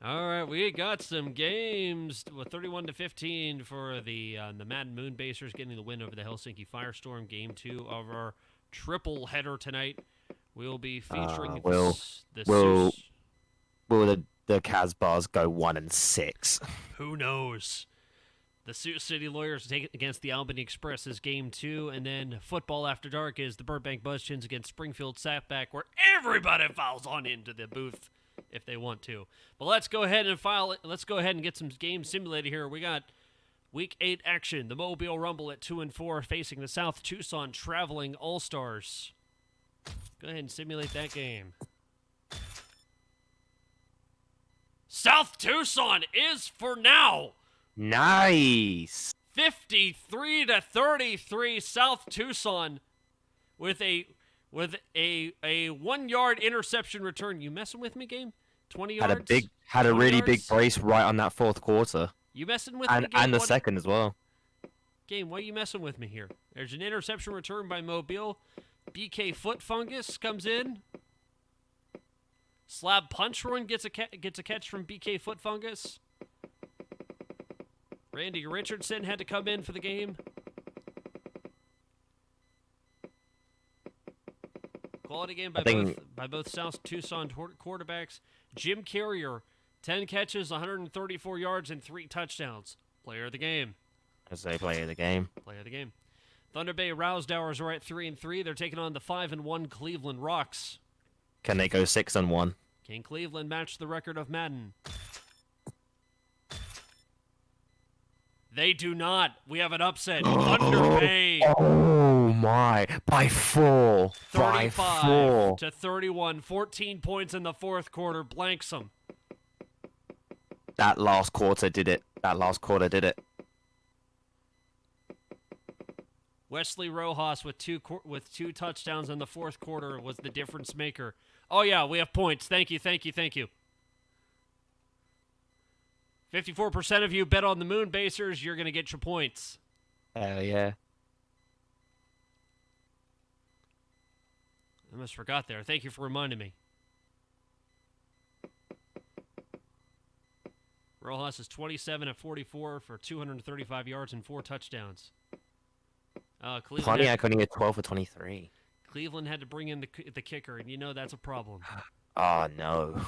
All right, we got some games with 31-15 for the Madden Moonbasers getting the win over the Helsinki Firestorm. Game 2 of our triple header tonight. We'll be featuring Will the will Sus. will the Casbars go 1-6? Who knows? The Sioux City Lawyers take it against the Albany Express is Game 2, and then Football After Dark is the Burbank Buzzchins against Springfield Sapback, where everybody files on into the booth if they want to. But let's go ahead and Let's go ahead and get some games simulated here. We got Week 8 action. The Mobile Rumble at 2-4 facing the South Tucson Traveling All-Stars. Go ahead and simulate that game. South Tucson is for now. Nice. 53-33 South Tucson with a 1-yard interception return. You messing with me, game? 20 yards. Had a really big yards? brace right on that fourth quarter, You messing with me, game? and the second as well. Game, why are you messing with me here? There's an interception return by Mobile. BK Foot Fungus comes in. Slab punch run gets a catch from BK Foot Fungus. Randy Richardson had to come in for the game. Quality game by both South Tucson quarterbacks. Jim Carrier, 10 catches, 134 yards, and 3 touchdowns. Player of the game. As they play the game. Player of the game. Thunder Bay Rousedowers are at 3-3. They're taking on the 5-1 Cleveland Rocks. Can they go 6-1? Can Cleveland match the record of Madden? They do not. We have an upset. Thunder Bay. Oh my! By 4. By 4. 35-31. 14 points in the fourth quarter. Blanks them. That last quarter did it. Wesley Rojas with two touchdowns in the fourth quarter was the difference maker. Oh yeah, we have points. Thank you. 54% of you bet on the Moonbasers. You're gonna get your points. Hell yeah. I almost forgot there. Thank you for reminding me. Rojas is 27-44 for 235 yards and 4 touchdowns. Pontiac only had 12 for 23. Cleveland had to bring in the kicker, and you know that's a problem. Oh no.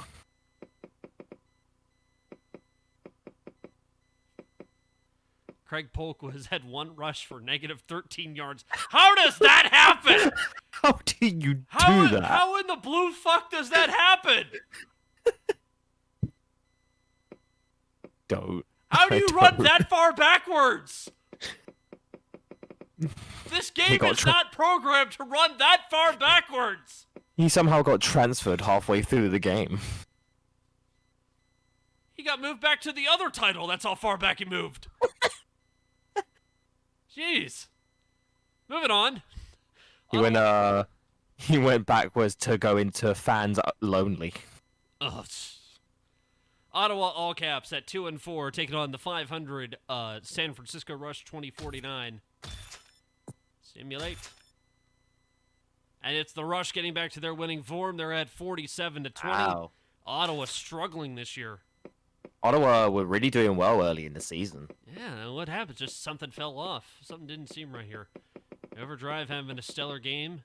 Craig Polk had 1 rush for negative 13 yards. How does that happen? How do you do that? How in the blue fuck does that happen? Don't. How do you run that far backwards? This game is not programmed to run that far backwards. He somehow got transferred halfway through the game. He got moved back to the other title. That's how far back he moved. Jeez. Moving on. He went backwards to go into fans lonely. Ugh. Ottawa all caps at 2-4, taking on the 500 San Francisco Rush 2049. Simulate. And it's the Rush getting back to their winning form. They're at 47-20. Wow. Ottawa struggling this year. Ottawa were really doing well early in the season. Yeah, what happened? Just something fell off. Something didn't seem right here. Overdrive having a stellar game.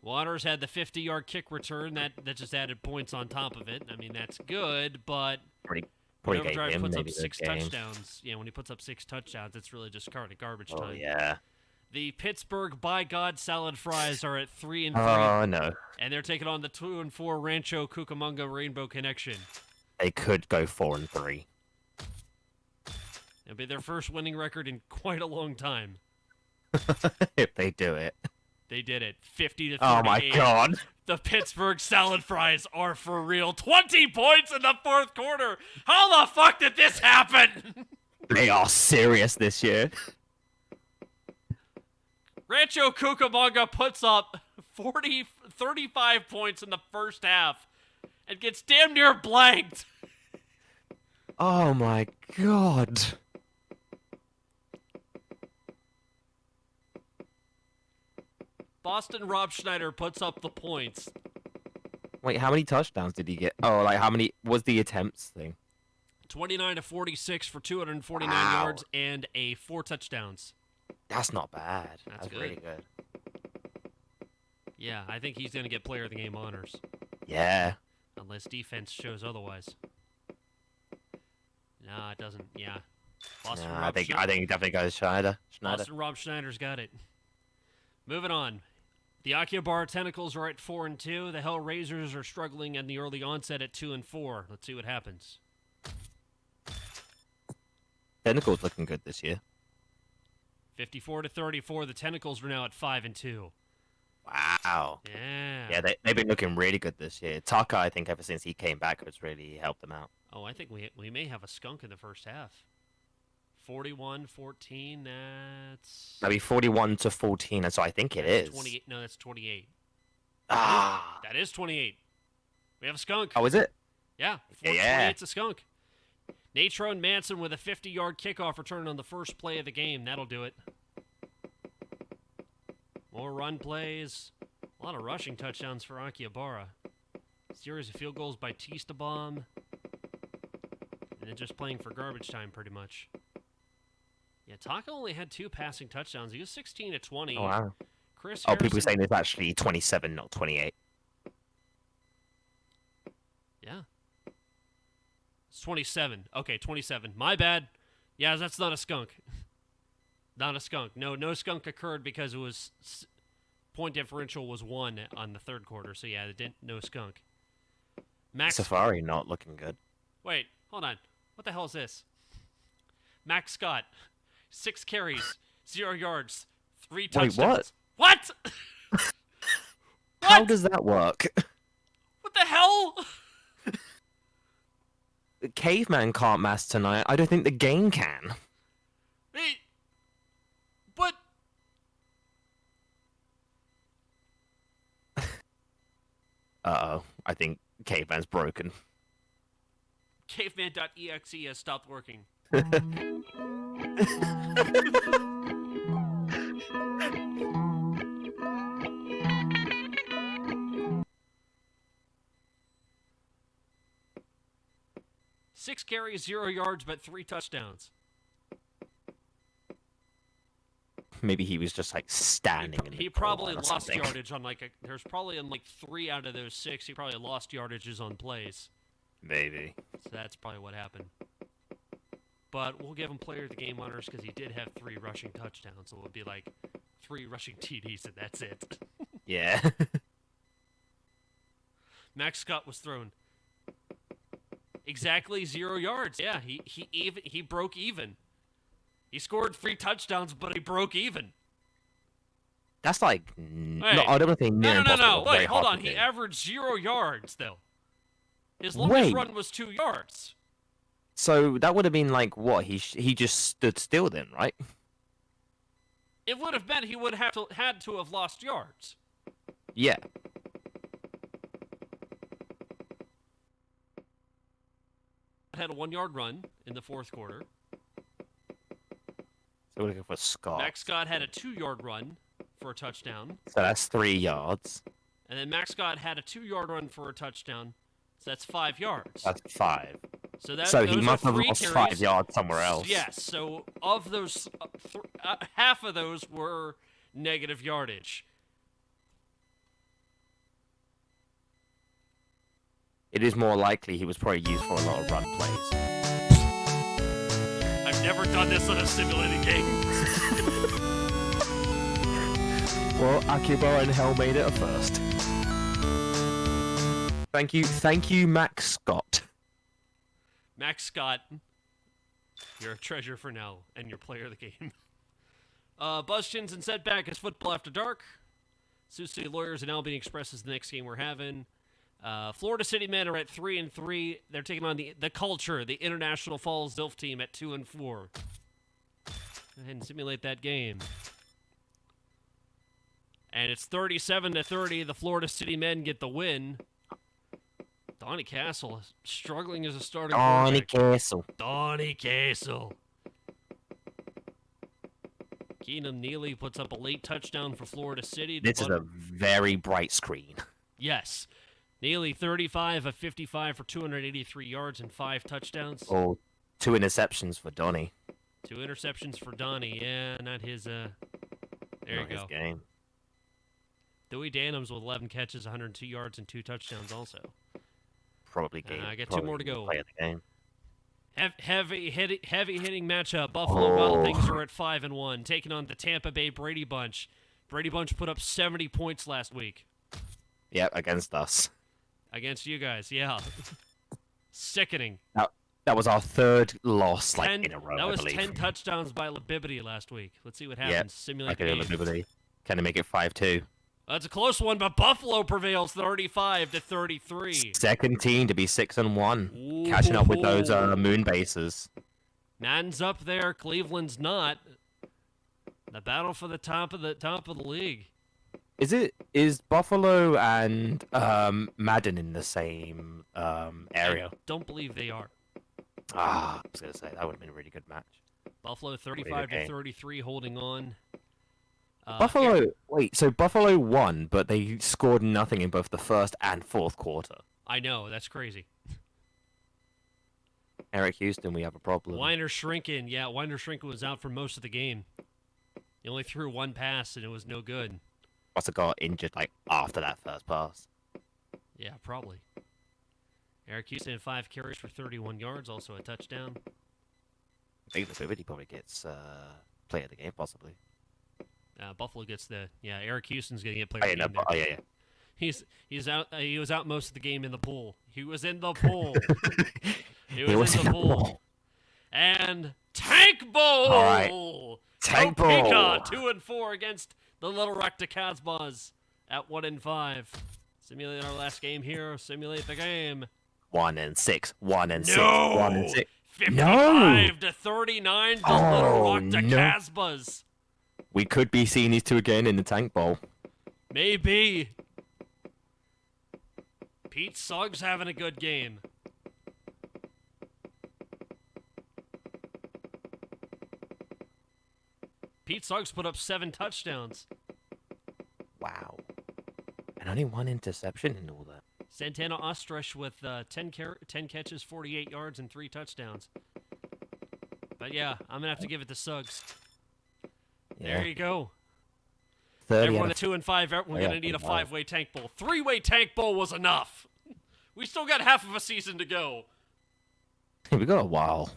Waters had the 50-yard kick return. That just added points on top of it. I mean, that's good, but Pretty when good Overdrive game, puts up maybe 6 good game. touchdowns. Yeah, when he puts up 6 touchdowns, it's really just kind of garbage time. Oh yeah. The Pittsburgh By God Salad Fries are at 3-3. Oh no. And they're taking on the 2-4 Rancho Cucamonga Rainbow Connection. They could go 4-3. It'll be their first winning record in quite a long time. If they do it. They did it. 50-38. Oh my god. The Pittsburgh Salad Fries are for real. 20 points in the fourth quarter. How the fuck did this happen? They are serious this year. Rancho Cucamonga puts up 35 points in the first half and gets damn near blanked. Oh my god. Boston Rob Schneider puts up the points. Wait, how many touchdowns did he get? Oh, like how many was the attempts thing? 29-46 for 249 Wow. yards and 4 touchdowns. That's not bad. That's good. really good. Yeah, I think he's going to get player of the game honors. Yeah. Unless defense shows otherwise. No, it doesn't. Yeah. Boston Nah, I Rob think Schneider. he definitely goes Schneider. Boston Rob Schneider's got it. Moving on. The Akihabara Tentacles are at 4-2. The Hellraisers are struggling in the early onset at 2-4. Let's see what happens. Tentacle's looking good this year. 54-34. The Tentacles are now at 5-2. Wow. Yeah. Yeah, they've been looking really good this year. Taka, I think, ever since he came back, has really helped them out. Oh, I think we may have a skunk in the first half. 41-14. That's Maybe 41-14, and so I think it is. 28. No, that's 28. Ah. That is 28. We have a skunk. Oh, is it? Yeah. Yeah. 28's a skunk. Natro and Manson with a 50-yard kickoff return on the first play of the game. That'll do it. More run plays. A lot of rushing touchdowns for Akihabara. Series of field goals by Tistabom. And then just playing for garbage time, pretty much. Yeah, Taka only had 2 passing touchdowns. He was 16-20. Oh, wow. Chris Oh, people Harrison- saying it's actually 27, not 28. Yeah. It's 27. Okay, 27. My bad. Yeah, that's not a skunk. Not a skunk. No skunk occurred because it was point differential was 1 on the third quarter. So yeah, no skunk. Max. Safari not looking good. Wait, hold on. What the hell is this? Max Scott, 6 carries, 0 yards, 3 touchdowns. What? What? How does that work? What the hell? The Caveman can't mass tonight. I don't think the game can. Hey, but Uh-oh. I think Caveman's broken. caveman.exe has stopped working. Six carries, 0 yards, but 3 touchdowns. Maybe he was just like standing. in the He goal probably line or lost something. yardage on there's probably on 3 out of those 6. He probably lost yardages on plays. Maybe. So that's probably what happened. But we'll give him player of the game honors because he did have 3 rushing touchdowns. So it would be like 3 rushing TDs and that's it. Yeah. Max Scott was thrown exactly 0 yards. Yeah, he broke even. He scored 3 touchdowns, but he broke even. That's like. Hey. No, I don't think near No. impossible. Very Wait, hold hard on. to He do. averaged 0 yards though. His longest Wait. run was 2 yards. So that would have been like what? He just stood still then, right? It would have meant he would have had to have lost yards. Yeah. Had a 1-yard run in the fourth quarter. So we're looking for Scott. Max Scott had a 2-yard run for a touchdown. So that's 3 yards. And then Max Scott had a 2-yard run for a touchdown. So that's 5 yards. That's 5. So So he those must are have 3 lost carries. 5 yards somewhere else. Yes. So of those, half of those were negative yardage. It is more likely he was probably used for a lot of run plays. I've never done this on a simulated game. Well, Akihabara and Hell made it a first. Thank you, Max Scott. Max Scott, you're a treasure for now, and you're player of the game. Buzz Chins and Setback is Football After Dark. Sioux City Lawyers and Albany Express is the next game we're having. Florida City Men are at 3-3. They're taking on the Culture, the International Falls XILF team, at 2-4. Go ahead and simulate that game. And it's 37-30. The Florida City Men get the win. Donnie Castle is struggling as a starting Donnie quarterback. Castle. Donnie Castle. Keenan Neely puts up a late touchdown for Florida City. This is a very bright screen. Yes. Neely, 35 of 55 for 283 yards and 5 touchdowns. Oh, 2 interceptions for Donnie. 2 interceptions for Donnie. Yeah, not his, there Not you his go. game. Dewey Danums with 11 catches, 102 yards, and 2 touchdowns also. Probably game. I got 2 more to go. Play of the game. Heavy hitting matchup. Buffalo Wild Things are at 5-1, taking on the Tampa Bay Brady Bunch. Brady Bunch put up 70 points last week. Yep, against us. Against you guys, yeah. Sickening. That was our 3rd loss, in a row. That was I believe. 10 touchdowns by Libibity last week. Let's see what happens. Yep, Simulate the game. Liberty. Can they make it 5-2? That's a close one, but Buffalo prevails 35-33. Second team to be 6-1, catching up with those moon bases. Madden's up there. Cleveland's not. The battle for the top of the league. Is Buffalo and Madden in the same area? I don't believe they are. I was gonna say that would have been a really good match. Buffalo 35-33, holding on. Buffalo. Wait, so Buffalo won, but they scored nothing in both the first and fourth quarter. I know, that's crazy. Eric Houston, we have a problem. Weiner Shrinkin, yeah, Weiner Shrinkin was out for most of the game. He only threw 1 pass, and it was no good. Must have got injured after that first pass. Yeah, probably. Eric Houston had 5 carries for 31 yards, also a touchdown. I think the Liberty probably gets play of the game, possibly. Buffalo gets Eric Houston's going to get player of the game there. Oh, yeah. He's out. He was out most of the game in the pool. He was in the pool. he was in the pool. And Tank Bowl. All right. Tank Bowl. Topeka 2-4 against the Little Rock to Casbahs at 1-5. Simulate our last game here. Simulate the game. 1-6. 1-6. No. 1-6. 55-39 to Little Rock to Casbahs. We could be seeing these two again in the Tank Bowl. Maybe. Pete Suggs having a good game. Pete Suggs put up 7 touchdowns. Wow. And only 1 interception in all that. Santana Ostrich with 10 catches, 48 yards, and 3 touchdowns. But yeah, I'm going to have to give it to Suggs. Yeah. There you go. 30 Everyone at 2-5, we're going to need a 5-way tank bowl. 3-way tank bowl was enough. We still got half of a season to go. We got a while.